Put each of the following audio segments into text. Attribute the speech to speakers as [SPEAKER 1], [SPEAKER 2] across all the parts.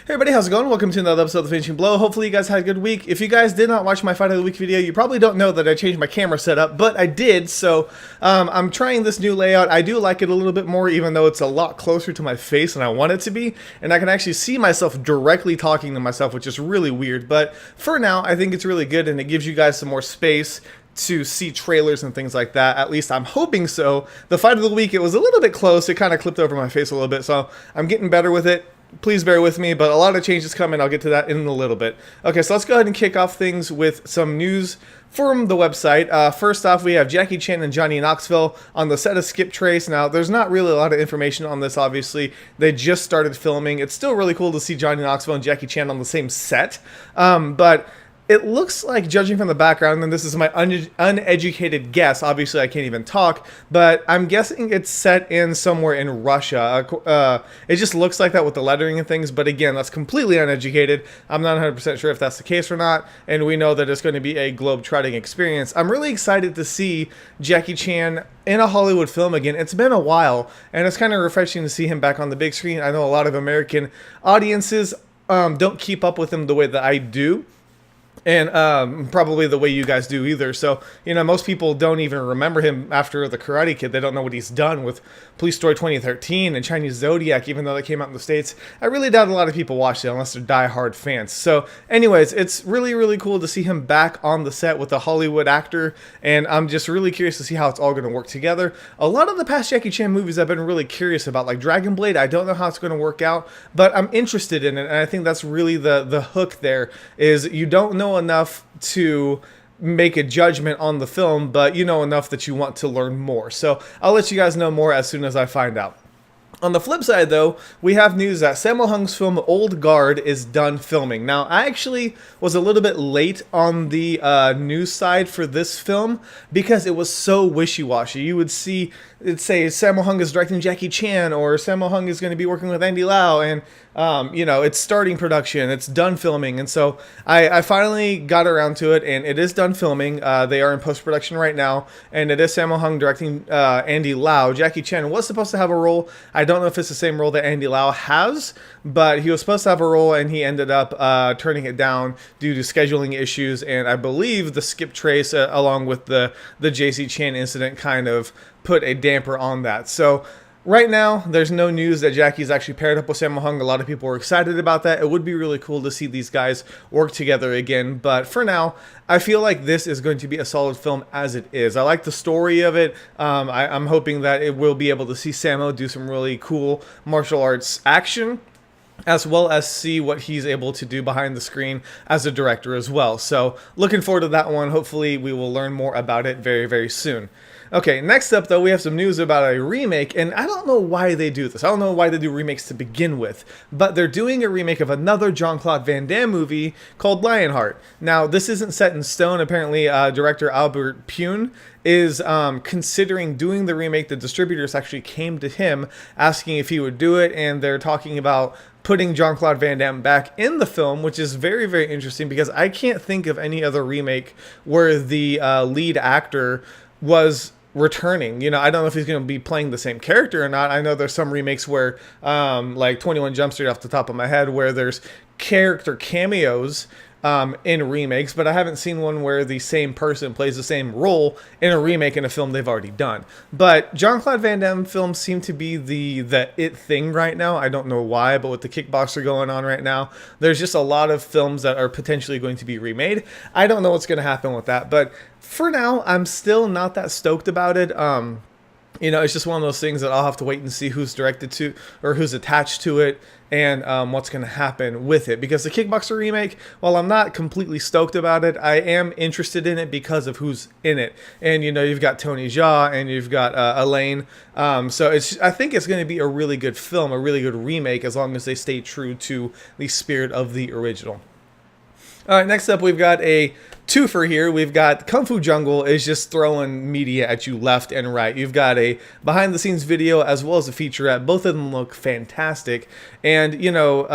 [SPEAKER 1] Hey everybody, how's it going? Welcome to another episode of The Finishing Blow. Hopefully you guys had a good week. If you guys did not watch my Fight of the Week video, you probably don't know that I changed my camera setup, but I did, so I'm trying this new layout. I do like it a little bit more, even though it's a lot closer to my face than I want it to be, and I can actually see myself directly talking to myself, which is really weird, but for now, I think it's really good, and it gives you guys some more space to see trailers and things like that. At least I'm hoping so. The Fight of the Week, it was a little bit close. It kind of clipped over my face a little bit, so I'm getting better with it. Please bear with me, but a lot of changes coming. I'll get to that in a little bit. Okay, so let's go ahead and kick off things with some news from the website. First off, we have Jackie Chan and Johnny Knoxville on the set of Skiptrace. Now, there's not really a lot of information on this, obviously. They just started filming. It's still really cool to see Johnny Knoxville and Jackie Chan on the same set, but it looks like, judging from the background, and this is my uneducated guess, obviously I can't even talk, but I'm guessing it's set in somewhere in Russia. It just looks like that with the lettering and things, but again, that's completely uneducated. I'm not 100% sure if that's the case or not, and we know that it's going to be a globe-trotting experience. I'm really excited to see Jackie Chan in a Hollywood film again. It's been a while, and it's kind of refreshing to see him back on the big screen. I know a lot of American audiences don't keep up with him the way that I do, and probably the way you guys do either. So, you know, most people don't even remember him after The Karate Kid. They don't know what he's done with Police Story 2013 and Chinese Zodiac, even though they came out in the States. I really doubt a lot of people watch it unless they're diehard fans. So anyways, it's really, really cool to see him back on the set with a Hollywood actor, and I'm just really curious to see how it's all going to work together. A lot of the past Jackie Chan movies I've been really curious about, like Dragon Blade. I don't know how it's going to work out, but I'm interested in it, and I think that's really the hook there, is you don't know enough to make a judgment on the film, but you know enough that you want to learn more. So I'll let you guys know more as soon as I find out. On the flip side, though, we have news that Sammo Hung's film Old Guard is done filming. Now, I actually was a little bit late on the news side for this film because it was so wishy-washy. You would see it say Sammo Hung is directing Jackie Chan, or Sammo Hung is going to be working with Andy Lau, and you know, it's starting production, it's done filming, and so I finally got around to it, and it is done filming. They are in post-production right now, and it is Sammo Hung directing Andy Lau. Jackie Chan was supposed to have a role. I don't know if it's the same role that Andy Lau has, but he was supposed to have a role, and he ended up turning it down due to scheduling issues, and I believe the Skiptrace, along with the JC Chan incident, kind of put a damper on that. So right now, there's no news that Jackie's actually paired up with Sammo Hung. A lot of people are excited about that. It would be really cool to see these guys work together again. But for now, I feel like this is going to be a solid film as it is. I like the story of it. I'm hoping that it will be able to see Sammo do some really cool martial arts action, as well as see what he's able to do behind the screen as a director as well. So looking forward to that one. Hopefully we will learn more about it very, very soon. Okay, next up, though, we have some news about a remake, and I don't know why they do this. I don't know why they do remakes to begin with, but they're doing a remake of another Jean-Claude Van Damme movie called Lionheart. Now, this isn't set in stone. Apparently, director Albert Pune is considering doing the remake. The distributors actually came to him asking if he would do it, and they're talking about putting Jean-Claude Van Damme back in the film, which is very, very interesting because I can't think of any other remake where the lead actor was returning. You know, I don't know if he's going to be playing the same character or not. I know there's some remakes where, like 21 Jump Street off the top of my head, where there's character cameos in remakes, but I haven't seen one where the same person plays the same role in a remake in a film they've already done. But Jean-Claude Van Damme films seem to be the it thing right now. I don't know why, but with the Kickboxer going on right now, there's just a lot of films that are potentially going to be remade. I don't know what's going to happen with that, but for now, I'm still not that stoked about it. You know, it's just one of those things that I'll have to wait and see who's directed to or who's attached to it, and what's going to happen with it. Because the Kickboxer remake, while I'm not completely stoked about it, I am interested in it because of who's in it. And, you know, you've got Tony Jaa and you've got Elaine. So I think it's going to be a really good film, a really good remake, as long as they stay true to the spirit of the original. All right, next up we've got a twofer here. We've got Kung Fu Jungle is just throwing media at you left and right. You've got a behind the scenes video as well as a featurette. Both of them look fantastic. And, you know,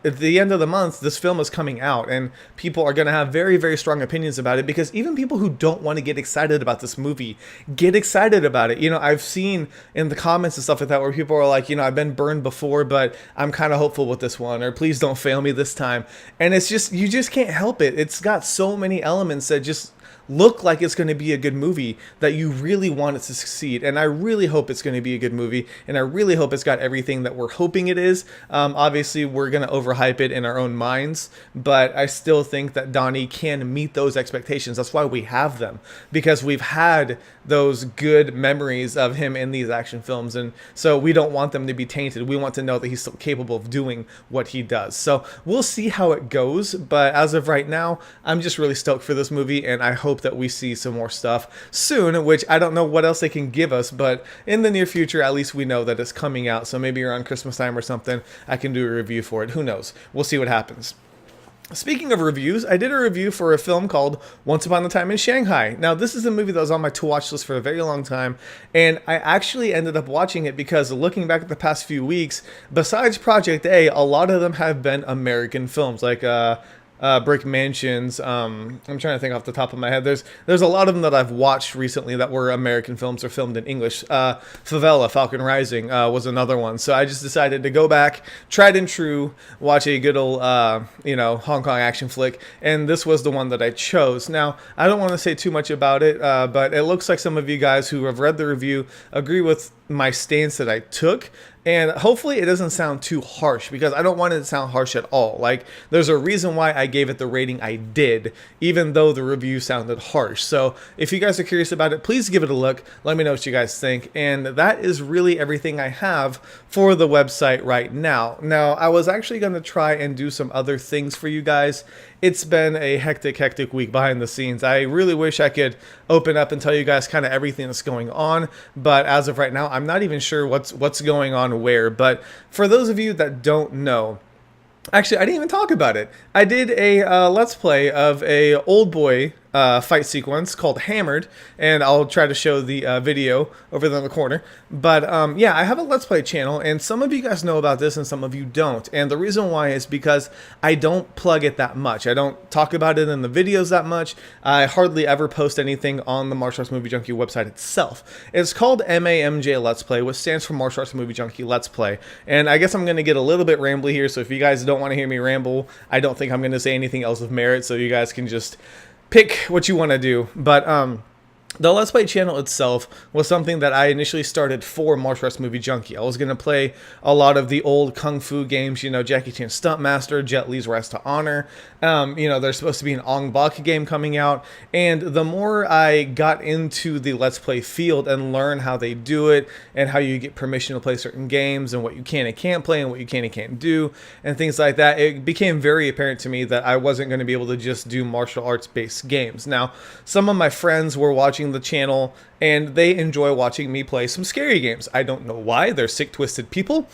[SPEAKER 1] at the end of the month, this film is coming out and people are going to have very, very strong opinions about it, because even people who don't want to get excited about this movie get excited about it. You know, I've seen in the comments and stuff like that where people are like, you know, I've been burned before, but I'm kind of hopeful with this one, or please don't fail me this time. And it's just, you just can't help it. It's got so many elements that just look like it's going to be a good movie that you really want it to succeed. And I really hope it's going to be a good movie, and I really hope it's got everything that we're hoping it is. Obviously we're going to overhype it in our own minds, but I still think that Donnie can meet those expectations. That's why we have them, because we've had those good memories of him in these action films, and so we don't want them to be tainted. We want to know that he's still capable of doing what he does. So we'll see how it goes, but as of right now, I'm just really stoked for this movie, and I hope that we see some more stuff soon, which I don't know what else they can give us, but in the near future, at least we know that it's coming out. So maybe around Christmas time or something, I can do a review for it. Who knows? We'll see what happens. Speaking of reviews, I did a review for a film called Once Upon a Time in Shanghai. Now, this is a movie that was on my to-watch list for a very long time, and I actually ended up watching it because, looking back at the past few weeks, besides Project A, a lot of them have been American films, like Brick Mansions. I'm trying to think off the top of my head. There's a lot of them that I've watched recently that were American films or filmed in English. Favela, Falcon Rising was another one. So I just decided to go back, tried and true, watch a good old Hong Kong action flick, and this was the one that I chose. Now, I don't want to say too much about it, but it looks like some of you guys who have read the review agree with my stance that I took. And hopefully it doesn't sound too harsh, because I don't want it to sound harsh at all. Like, there's a reason why I gave it the rating I did, even though the review sounded harsh. So if you guys are curious about it, please give it a look. Let me know what you guys think. And that is really everything I have for the website right now. Now, I was actually going to try and do some other things for you guys. It's been a hectic week behind the scenes. I really wish I could open up and tell you guys kind of everything that's going on, but as of right now, I'm not even sure what's going on where. But for those of you that don't know, actually, I didn't even talk about it. I did a Let's Play of a Old Boy fight sequence called Hammered, and I'll try to show the video over there in the corner. But yeah, I have a Let's Play channel, and some of you guys know about this and some of you don't. And the reason why is because I don't plug it that much. I don't talk about it in the videos that much. I hardly ever post anything on the Martial Arts Movie Junkie website itself. It's called MAMJ Let's Play, which stands for Martial Arts Movie Junkie Let's Play. And I guess I'm going to get a little bit rambly here, so if you guys don't want to hear me ramble, I don't think I'm going to say anything else of merit, so you guys can just pick what you want to do. But the Let's Play channel itself was something that I initially started for Martial Arts Movie Junkie. I was going to play a lot of the old Kung Fu games, you know, Jackie Chan Stuntmaster, Jet Li's Rise to Honor. You know, there's supposed to be an Ong Bak game coming out. And the more I got into the Let's Play field and learn how they do it, and how you get permission to play certain games, and what you can and can't play, and what you can and can't do, and things like that, it became very apparent to me that I wasn't going to be able to just do martial arts based games. Now, some of my friends were watching the channel and they enjoy watching me play some scary games. I don't know why. They're sick, twisted people.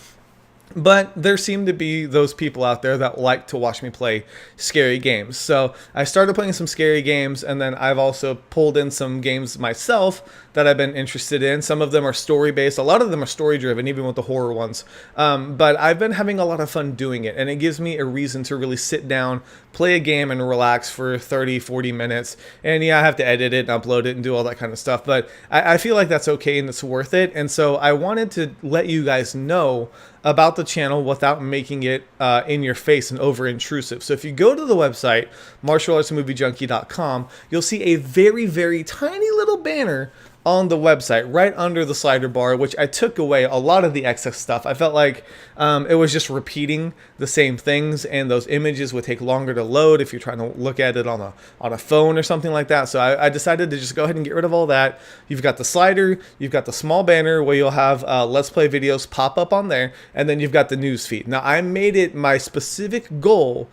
[SPEAKER 1] But there seem to be those people out there that like to watch me play scary games. So I started playing some scary games, and then I've also pulled in some games myself that I've been interested in. Some of them are story-based. A lot of them are story-driven, even with the horror ones. But I've been having a lot of fun doing it, and it gives me a reason to really sit down, play a game, and relax for 30, 40 minutes. And yeah, I have to edit it and upload it and do all that kind of stuff. But I feel like that's okay and it's worth it. And so I wanted to let you guys know about the channel without making it in your face and over intrusive. So if you go to the website, martialartsmoviejunkie.com, you'll see a very, very tiny little banner on the website right under the slider bar, which I took away a lot of the excess stuff. I felt like it was just repeating the same things, and those images would take longer to load if you're trying to look at it on a phone or something like that. So I decided to just go ahead and get rid of all that. You've got the slider, you've got the small banner where you'll have Let's Play videos pop up on there, and then you've got the news feed. Now, I made it my specific goal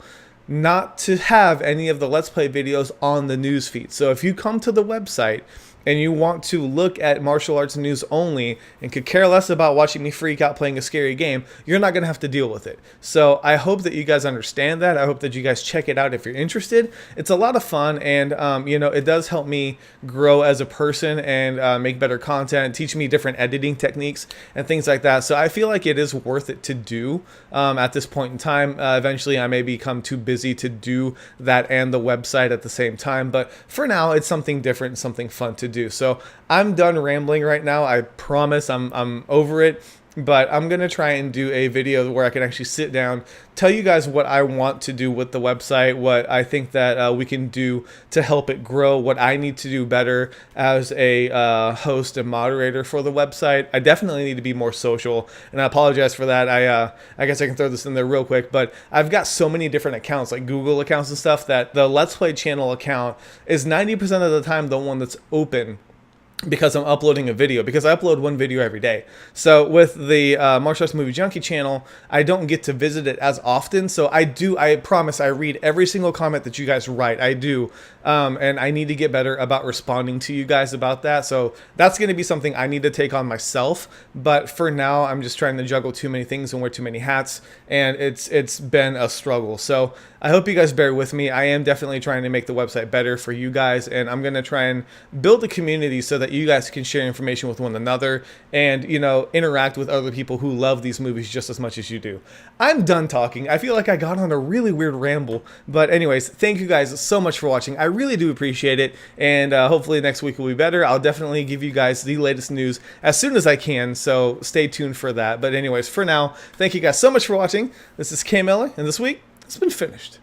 [SPEAKER 1] not to have any of the Let's Play videos on the news feed. So if you come to the website, and you want to look at martial arts news only and could care less about watching me freak out playing a scary game, you're not going to have to deal with it. So I hope that you guys understand that. I hope that you guys check it out if you're interested. It's a lot of fun, and you know, it does help me grow as a person and make better content, teach me different editing techniques and things like that. So I feel like it is worth it to do at this point in time. Eventually I may become too busy to do that and the website at the same time, but for now it's something different, something fun to do. So I'm done rambling right now. I promise I'm over it. But I'm going to try and do a video where I can actually sit down, tell you guys what I want to do with the website, what I think that we can do to help it grow, what I need to do better as a host and moderator for the website. I definitely need to be more social, and I apologize for that. I guess I can throw this in there real quick, but I've got so many different accounts, like Google accounts and stuff, that the Let's Play channel account is 90% of the time the one that's open, because I'm uploading a video, because I upload one video every day. So with the Martial Arts Movie Junkie channel, I don't get to visit it as often. So I promise I read every single comment that you guys write. I do. And I need to get better about responding to you guys about that. So that's going to be something I need to take on myself. But for now, I'm just trying to juggle too many things and wear too many hats. And it's been a struggle. So I hope you guys bear with me. I am definitely trying to make the website better for you guys. And I'm going to try and build a community so that you guys can share information with one another and, you know, interact with other people who love these movies just as much as you do. I'm done talking. I feel like I got on a really weird ramble. But anyways, thank you guys so much for watching. I really do appreciate it. And hopefully next week will be better. I'll definitely give you guys the latest news as soon as I can. So stay tuned for that. But anyways, for now, thank you guys so much for watching. This is K Miller, and this week, it's been finished.